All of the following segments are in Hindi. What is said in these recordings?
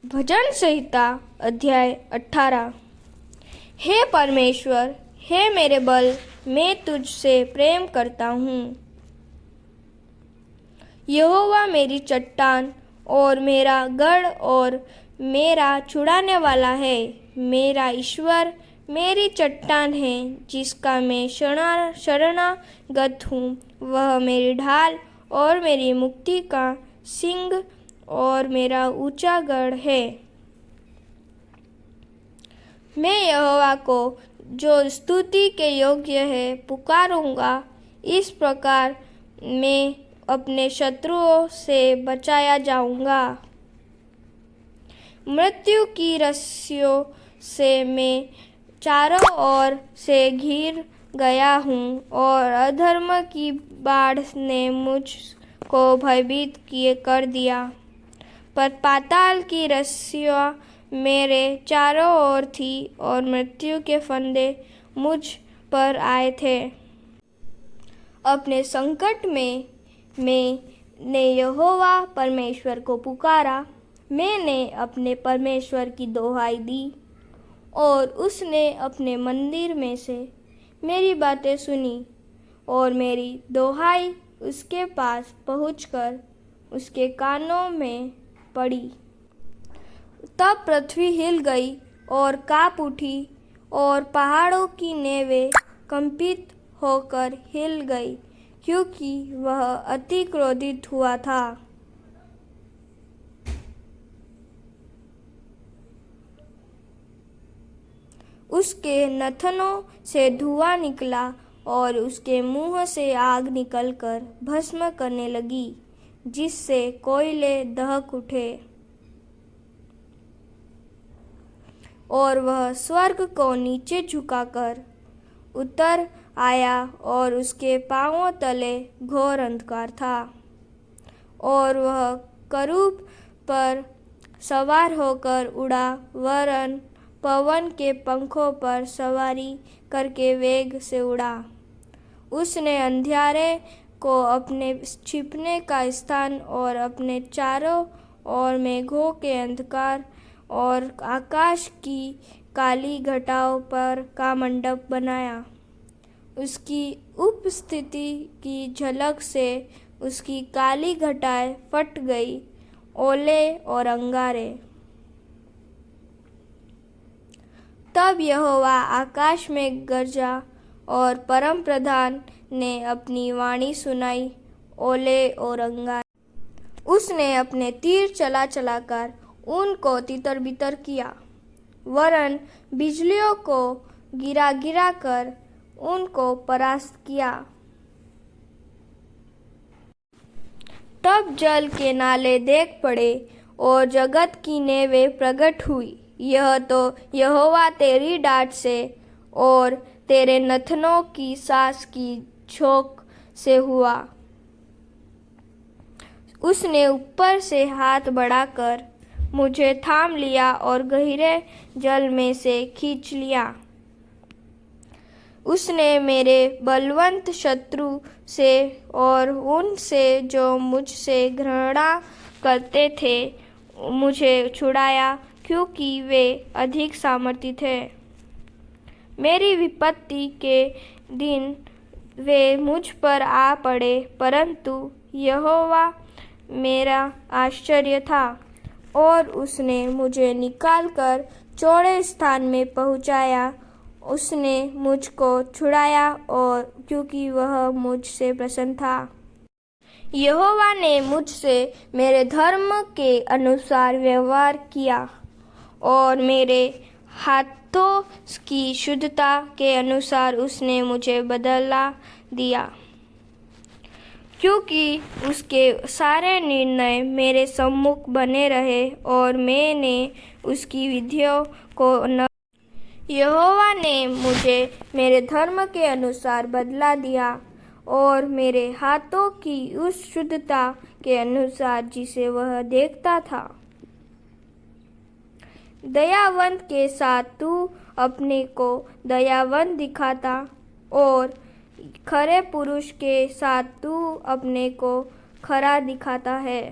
भजन संहिता अध्याय 18। हे परमेश्वर, हे मेरे बल, मैं तुझसे प्रेम करता हूँ। यहोवा मेरी चट्टान और मेरा गढ़ और मेरा छुड़ाने वाला है। मेरा ईश्वर मेरी चट्टान है, जिसका मैं शरणागत हूँ। वह मेरी ढाल और मेरी मुक्ति का सिंह और मेरा ऊंचा गढ़ है। मैं यहोवा को, जो स्तुति के योग्य है, पुकारूंगा। इस प्रकार मैं अपने शत्रुओं से बचाया जाऊंगा। मृत्यु की रस्सियों से मैं चारों ओर से घिर गया हूँ और अधर्म की बाढ़ ने मुझको भयभीत कर दिया। पर पाताल की रस्सियाँ मेरे चारों ओर थी और मृत्यु के फंदे मुझ पर आए थे। अपने संकट में मैंने यहोवा परमेश्वर को पुकारा। मैंने अपने परमेश्वर की दोहाई दी और उसने अपने मंदिर में से मेरी बातें सुनी और मेरी दोहाई उसके पास पहुंचकर उसके कानों में पड़ी। तब पृथ्वी हिल गई और काँप उठी और पहाड़ों की नेवें कंपित होकर हिल गई, क्योंकि वह अति क्रोधित हुआ था। उसके नथनों से धुआं निकला और उसके मुंह से आग निकलकर भस्म करने लगी, जिससे कोयले दहक उठे। और वह स्वर्ग को नीचे झुकाकर उतर आया और उसके पांवों तले घोर अंधकार था। और वह करूब पर सवार होकर उड़ा, वरन पवन के पंखों पर सवारी करके वेग से उड़ा। उसने अंधियारे को अपने छिपने का स्थान और अपने चारों ओर मेघों के अंधकार और आकाश की काली घटाओं पर का मंडप बनाया। उसकी उपस्थिति की झलक से उसकी काली घटाएं फट गई, ओले और अंगारे। तब यहोवा आकाश में गरजा और परम प्रधान ने अपनी वाणी सुनाई, ओले और अंगारे। उसने अपने तीर चला चलाकर उनको तितर बितर किया, वरन बिजलियों को गिरा गिरा कर उनको परास्त किया। तब जल के नाले देख पड़े और जगत की नेवें प्रकट हुई। यह तो यहोवा तेरी डांट से और तेरे नथनों की सांस की झोंक से हुआ। उसने ऊपर से हाथ बढ़ाकर मुझे थाम लिया और गहरे जल में से खींच लिया। उसने मेरे बलवंत शत्रु से और उनसे जो मुझसे घृणा करते थे मुझे छुड़ाया, क्योंकि वे अधिक सामर्थी थे। मेरी विपत्ति के दिन वे मुझ पर आ पड़े, परंतु यहोवा मेरा आश्चर्य था और उसने मुझे निकालकर चौड़े स्थान में पहुंचाया। उसने मुझको छुड़ाया और क्योंकि वह मुझसे प्रसन्न था। यहोवा ने मुझसे मेरे धर्म के अनुसार व्यवहार किया और मेरे हाथों की शुद्धता के अनुसार उसने मुझे बदला दिया। क्योंकि उसके सारे निर्णय मेरे सम्मुख बने रहे और मैंने उसकी विधियों को न। यहोवा ने मुझे मेरे धर्म के अनुसार बदला दिया और मेरे हाथों की उस शुद्धता के अनुसार जिसे वह देखता था। दयावंत के साथ तू अपने को दयावंत दिखाता और खरे पुरुष के साथ तू अपने को खरा दिखाता है।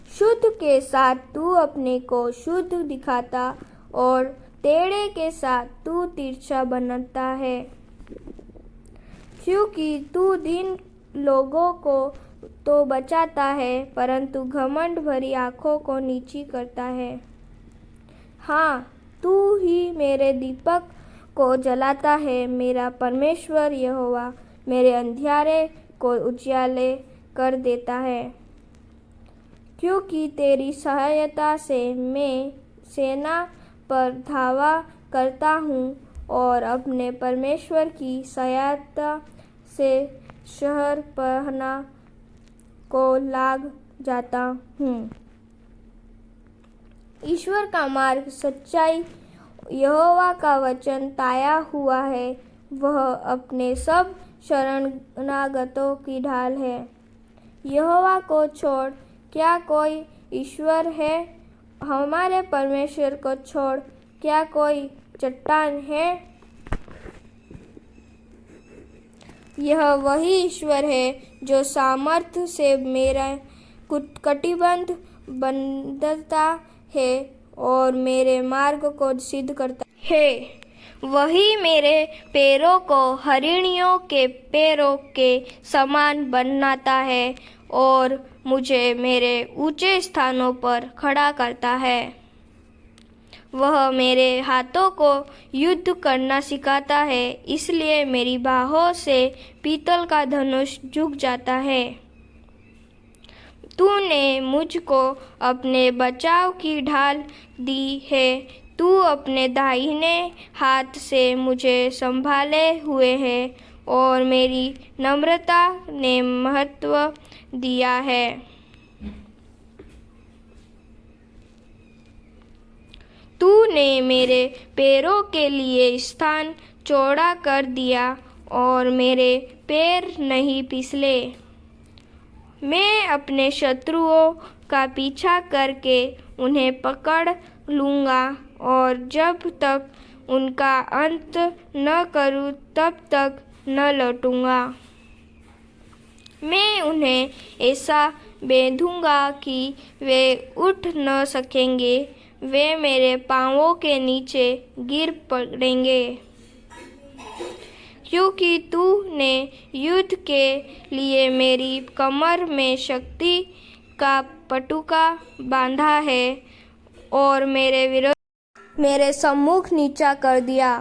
शुद्ध के साथ तू अपने को शुद्ध दिखाता और टेढ़े के साथ तू तिरछा बनाता है, क्योंकि तू दीन लोगों को तो बचाता है परंतु घमंड भरी आंखों को नीची करता है। हाँ, तू ही मेरे दीपक को जलाता है, मेरा परमेश्वर यहोवा मेरे अंधियारे को उजियाले कर देता है। क्योंकि तेरी सहायता से मैं सेना पर धावा करता हूँ और अपने परमेश्वर की सहायता से शहर पहना को लाग जाता हूँ। ईश्वर का मार्ग सच्चाई, यहोवा का वचन ताया हुआ है, वह अपने सब शरणागतों की ढाल है। यहोवा को छोड़ क्या कोई ईश्वर है? हमारे परमेश्वर को छोड़ क्या कोई चट्टान है? यह वही ईश्वर है जो सामर्थ्य से मेरा कटिबंध बंधता है और मेरे मार्ग को सिद्ध करता है। वही मेरे पैरों को हरिणियों के पैरों के समान बनाता है और मुझे मेरे ऊंचे स्थानों पर खड़ा करता है। वह मेरे हाथों को युद्ध करना सिखाता है, इसलिए मेरी बाहों से पीतल का धनुष झुक जाता है। तूने मुझको अपने बचाव की ढाल दी है, तू अपने दाहिने हाथ से मुझे संभाले हुए है और मेरी नम्रता ने महत्व दिया है। तूने मेरे पैरों के लिए स्थान चौड़ा कर दिया और मेरे पैर नहीं फिसले। मैं अपने शत्रुओं का पीछा करके उन्हें पकड़ लूँगा और जब तक उनका अंत न करूँ तब तक न लौटूँगा। मैं उन्हें ऐसा बेधूँगा कि वे उठ न सकेंगे, वे मेरे पाँवों के नीचे गिर पड़ेंगे। क्योंकि तूने युद्ध के लिए मेरी कमर में शक्ति का पटुका बांधा है और मेरे सम्मुख नीचा कर दिया।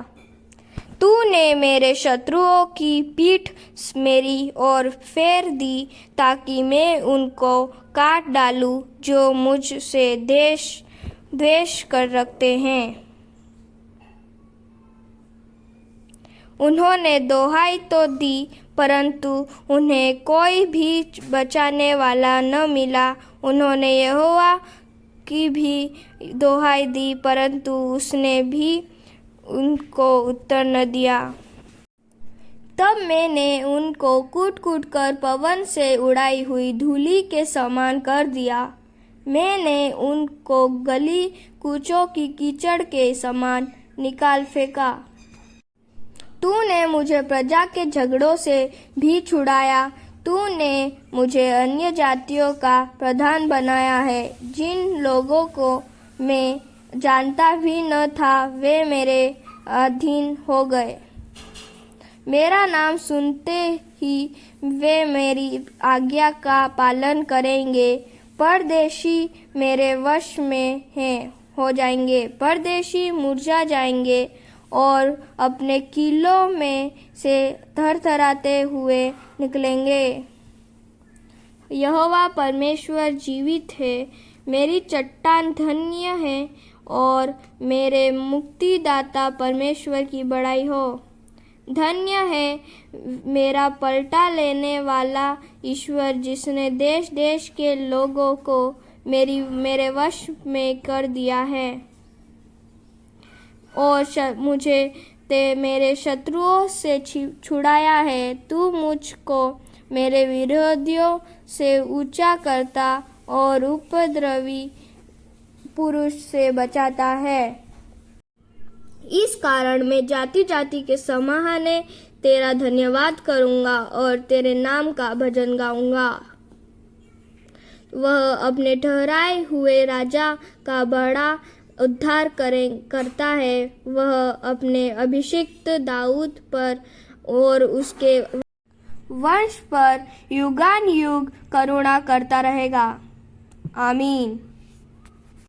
तूने मेरे शत्रुओं की पीठ मेरी ओर फेर दी ताकि मैं उनको काट डालूं जो मुझसे द्वेष कर रखते हैं। उन्होंने दोहाई तो दी परंतु उन्हें कोई भी बचाने वाला न मिला। उन्होंने यहोवा की भी दोहाई दी परंतु उसने भी उनको उत्तर न दिया। तब मैंने उनको कूट-कूट कर पवन से उड़ाई हुई धूलि के समान कर दिया। मैंने उनको गली कूचों की कीचड़ के समान निकाल फेंका। तूने मुझे प्रजा के झगड़ों से भी छुड़ाया। तूने मुझे अन्य जातियों का प्रधान बनाया है। जिन लोगों को मैं जानता भी न था वे मेरे अधीन हो गए। मेरा नाम सुनते ही वे मेरी आज्ञा का पालन करेंगे। परदेशी मेरे वश में हो जाएंगे। परदेशी मुरझा जाएंगे और अपने किलों में से थरथराते हुए निकलेंगे। यहोवा परमेश्वर जीवित है, मेरी चट्टान धन्य है और मेरे मुक्तिदाता परमेश्वर की बड़ाई हो। धन्य है मेरा पलटा लेने वाला ईश्वर जिसने देश देश के लोगों को मेरे वश में कर दिया है और मुझे मेरे शत्रुओं से छुड़ाया है। तू मुझको मेरे विरोधियों से ऊंचा करता और उपद्रवी पुरुष से बचाता है। इस कारण मैं जाति जाति के समाहने तेरा धन्यवाद करूंगा और तेरे नाम का भजन गाऊंगा। वह अपने ठहराए हुए राजा का बड़ा उद्धार करता है। वह अपने अभिषिक्त दाऊद पर और उसके वंश पर युगानुयुग करुणा करता रहेगा। आमीन।